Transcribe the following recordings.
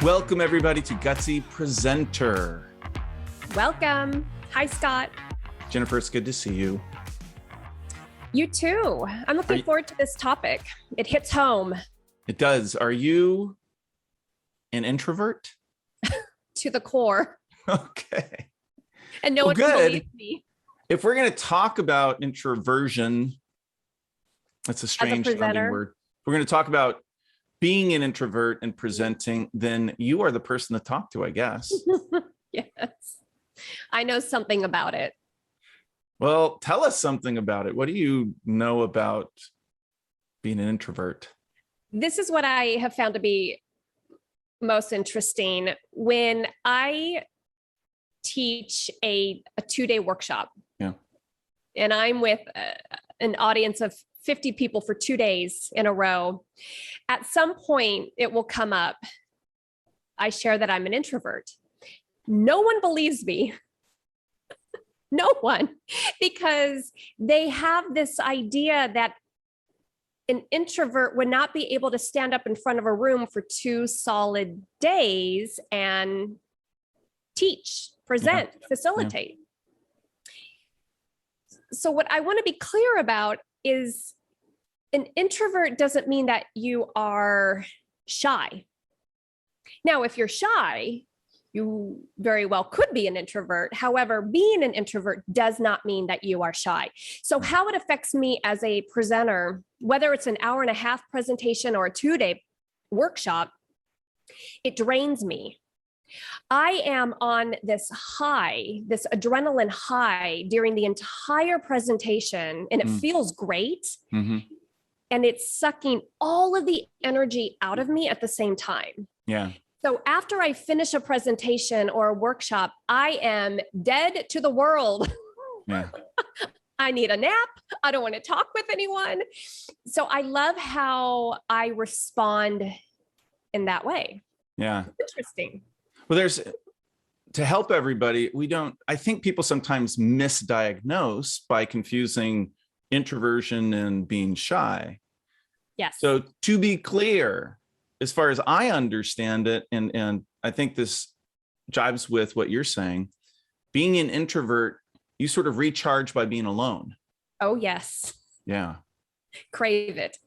Welcome everybody to Gutsy Presenter. Welcome. Hi, Scott. Jennifer, it's good to see you. You too. I'm looking forward to this topic. It hits home. It does. Are you an introvert? To the core. Okay. And no one can believe me. If we're going to talk about introversion, that's a strange sounding word. We're going to talk about being an introvert and presenting, then you are the person to talk to, I guess. Yes. I know something about it. Well, tell us something about it. What do you know about being an introvert? This is what I have found to be most interesting. When I teach a 2-day workshop, and I'm with an audience of 50 people for 2 days in a row, at some point it will come up. I share that I'm an introvert. No one believes me. No one, because they have this idea that an introvert would not be able to stand up in front of a room for 2 solid days and teach, present, facilitate. So what I want to be clear about is an introvert doesn't mean that you are shy. Now, if you're shy, you very well could be an introvert. However, being an introvert does not mean that you are shy. So how it affects me as a presenter, whether it's an 1.5-hour presentation or a 2-day workshop, it drains me. I am on this high, this adrenaline high during the entire presentation, and it feels great. Mm-hmm. And it's sucking all of the energy out of me at the same time. Yeah. So after I finish a presentation or a workshop, I am dead to the world. Yeah. I need a nap. I don't want to talk with anyone. So I love how I respond in that way. Yeah. Interesting. Well, to help everybody, I think people sometimes misdiagnose by confusing introversion and being shy. Yes. So to be clear, as far as I understand it, and I think this jives with what you're saying, being an introvert, you sort of recharge by being alone. Oh, yes. Yeah. Crave it.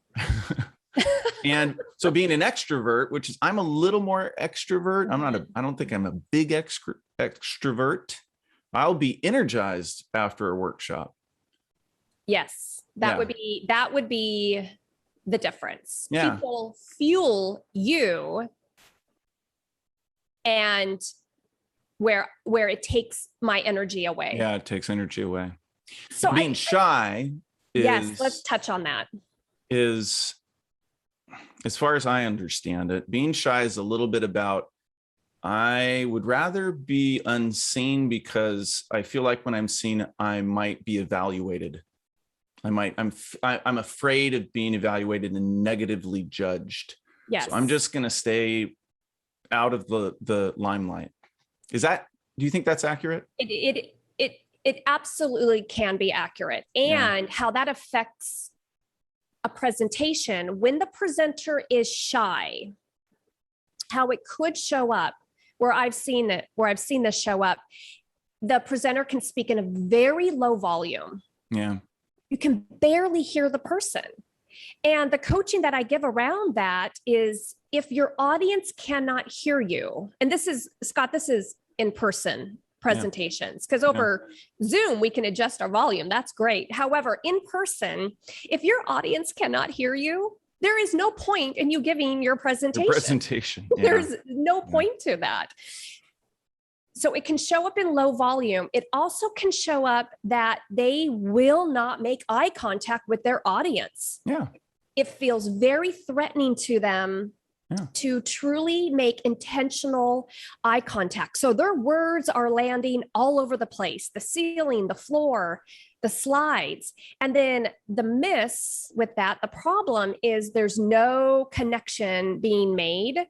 And so being an extrovert, which is, I'm a little more extrovert. I don't think I'm a big extrovert. I'll be energized after a workshop. Yes, that would be the difference. Yeah. People fuel you, and where it takes my energy away. Yeah, it takes energy away. So being shy is, yes, let's touch on that. Is, as far as I understand it, being shy is a little bit about, I would rather be unseen because I feel like when I'm seen, I might be evaluated. I'm afraid of being evaluated and negatively judged. Yes. So I'm just going to stay out of the limelight. Do you think that's accurate? It absolutely can be accurate. And how that affects a presentation when the presenter is shy, how it could show up, where I've seen this show up, the presenter can speak in a very low volume. Yeah. You can barely hear the person. And the coaching that I give around that is, if your audience cannot hear you, and this is, Scott, this is in person presentations, because over Zoom, we can adjust our volume. That's great. However, in person, if your audience cannot hear you, there is no point in you giving your presentation. Yeah. There's no point to that. So it can show up in low volume. It also can show up that they will not make eye contact with their audience. Yeah. It feels very threatening to them to truly make intentional eye contact. So their words are landing all over the place, the ceiling, the floor, the slides. And then the miss with that, the problem is there's no connection being made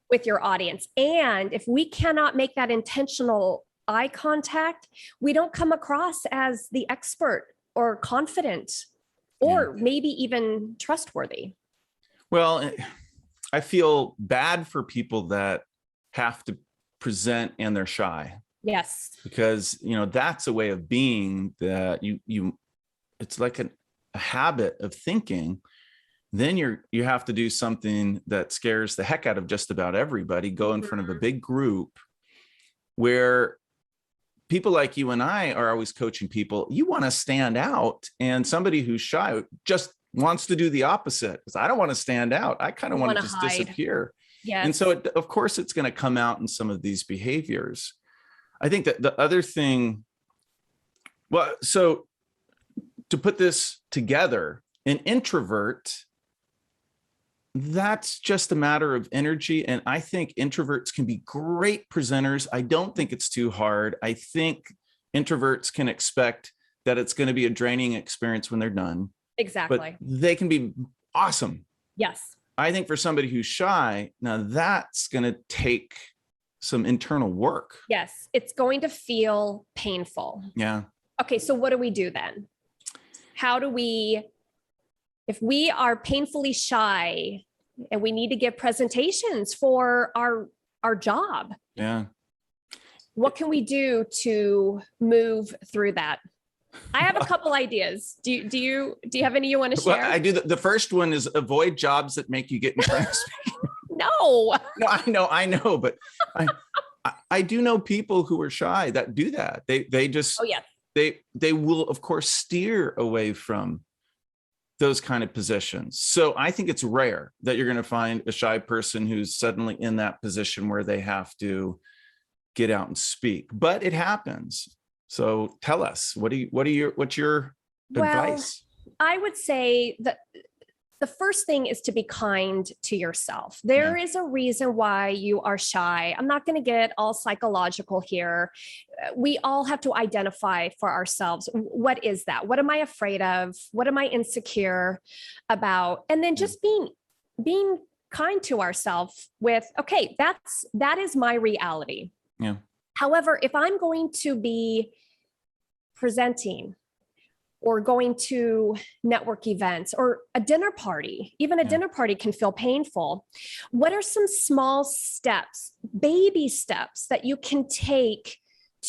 with your audience. And if we cannot make that intentional eye contact, we don't come across as the expert or confident or maybe even trustworthy. Well, I feel bad for people that have to present and they're shy, Yes. because, that's a way of being that it's like a habit of thinking. Then you have to do something that scares the heck out of just about everybody, go in front of a big group where people like you and I are always coaching people. You want to stand out, and somebody who's shy just wants to do the opposite. Because I don't want to stand out. I kind of want to just hide. disappear. Yes. And so, of course, it's going to come out in some of these behaviors. I think that the other thing, well, so to put this together, an introvert, that's just a matter of energy. And I think introverts can be great presenters. I don't think it's too hard. I think introverts can expect that it's going to be a draining experience when they're done. Exactly. But they can be awesome. Yes. I think for somebody who's shy, now that's going to take some internal work. Yes. It's going to feel painful. Yeah. Okay. So what do we do then? How do we, if we are painfully shy and we need to give presentations for our job? Yeah. What can we do to move through that? I have a couple ideas. Do you have any you want to share? Well, I do. The first one is avoid jobs that make you get in front of speakers. No. No, I know, but I do know people who are shy that do that. They just, oh yeah, they will of course steer away from those kind of positions. So I think it's rare that you're going to find a shy person who's suddenly in that position where they have to get out and speak, but it happens. So tell us, what's your advice? I would say that the first thing is to be kind to yourself. There is a reason why you are shy. I'm not going to get all psychological here. We all have to identify for ourselves. What is that? What am I afraid of? What am I insecure about? And then just being kind to ourselves with, okay, that is my reality. Yeah. However, if I'm going to be presenting or going to network events or a dinner party, even a dinner party can feel painful. What are some small steps, baby steps that you can take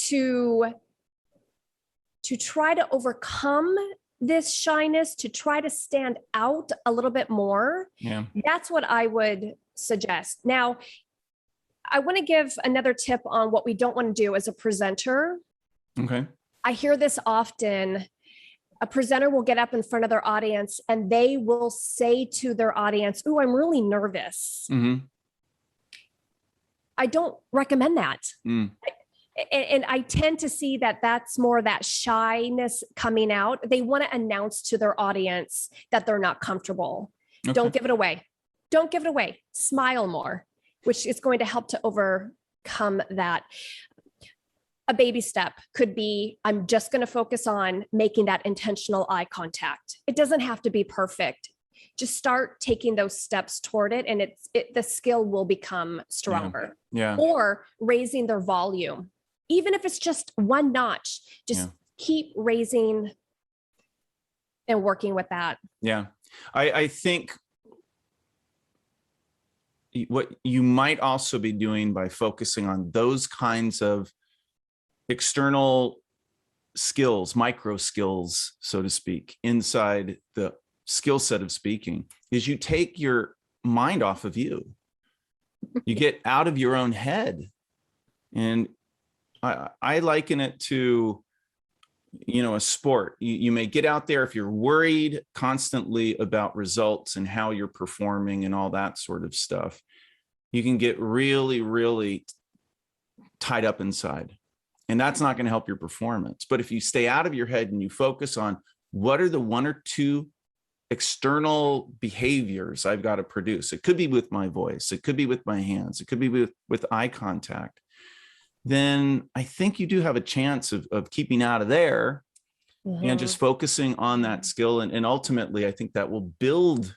to try to overcome this shyness, to try to stand out a little bit more? Yeah. That's what I would suggest. Now, I want to give another tip on what we don't want to do as a presenter. Okay. I hear this often. A presenter will get up in front of their audience and they will say to their audience, "Ooh, I'm really nervous." Mm-hmm. I don't recommend that. Mm. And I tend to see that that's more that shyness coming out. They want to announce to their audience that they're not comfortable. Okay. Don't give it away. Don't give it away. Smile more, which is going to help to overcome that. A baby step could be, I'm just going to focus on making that intentional eye contact. It doesn't have to be perfect. Just start taking those steps toward it, and the skill will become stronger. Yeah. Or raising their volume, even if it's just one notch, just keep raising and working with that. Yeah. I think what you might also be doing by focusing on those kinds of external skills, micro skills, so to speak, inside the skill set of speaking, is you take your mind off of you. You get out of your own head. And I liken it to, a sport. You may get out there if you're worried constantly about results and how you're performing and all that sort of stuff. You can get really, really tied up inside. And that's not going to help your performance. But if you stay out of your head and you focus on what are the one or two external behaviors I've got to produce, it could be with my voice, it could be with my hands, it could be with eye contact, then I think you do have a chance of keeping out of there and just focusing on that skill. And ultimately, I think that will build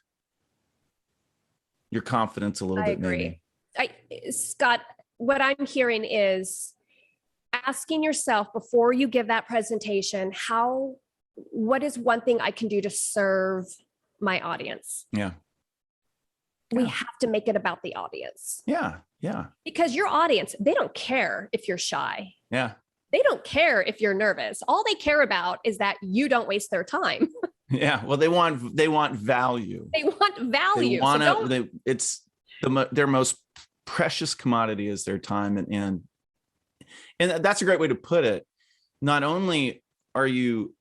your confidence a little bit. I agree. Maybe. Scott, what I'm hearing is asking yourself before you give that presentation, what is one thing I can do to serve my audience? Yeah. We have to make it about the audience. Yeah. Yeah. Because your audience, they don't care if you're shy. Yeah. They don't care if you're nervous. All they care about is that you don't waste their time. Yeah. Well, they want value. They want value. They want to, their most precious commodity is their time. And that's a great way to put it. Not only are you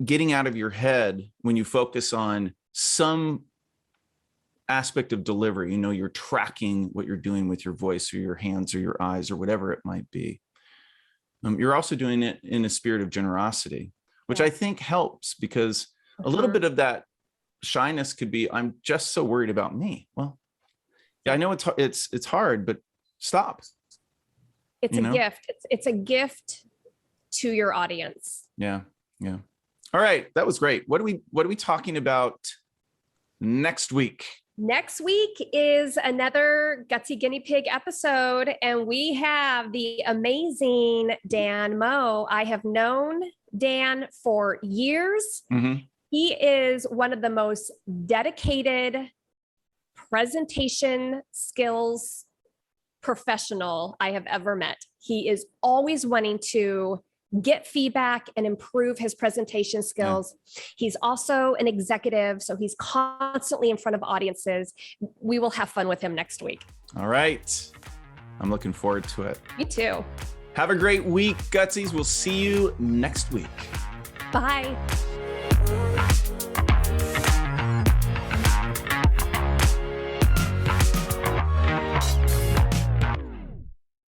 getting out of your head when you focus on some aspect of delivery, you're tracking what you're doing with your voice or your hands or your eyes or whatever it might be. You're also doing it in a spirit of generosity, which I think helps, because a little bit of that shyness could be, I'm just so worried about me. Well, yeah, I know it's hard, but stop. It's a gift. It's a gift to your audience. Yeah. Yeah. All right. That was great. What are we talking about next week? Next week is another Gutsy Guinea Pig episode, and we have the amazing Dan Moe. I have known Dan for years. Mm-hmm. He is one of the most dedicated presentation skills professional I have ever met. He is always wanting to get feedback and improve his presentation skills. Yeah. He's also an executive, so he's constantly in front of audiences. We will have fun with him next week. All right. I'm looking forward to it. Me too. Have a great week, Gutsies. We'll see you next week. Bye.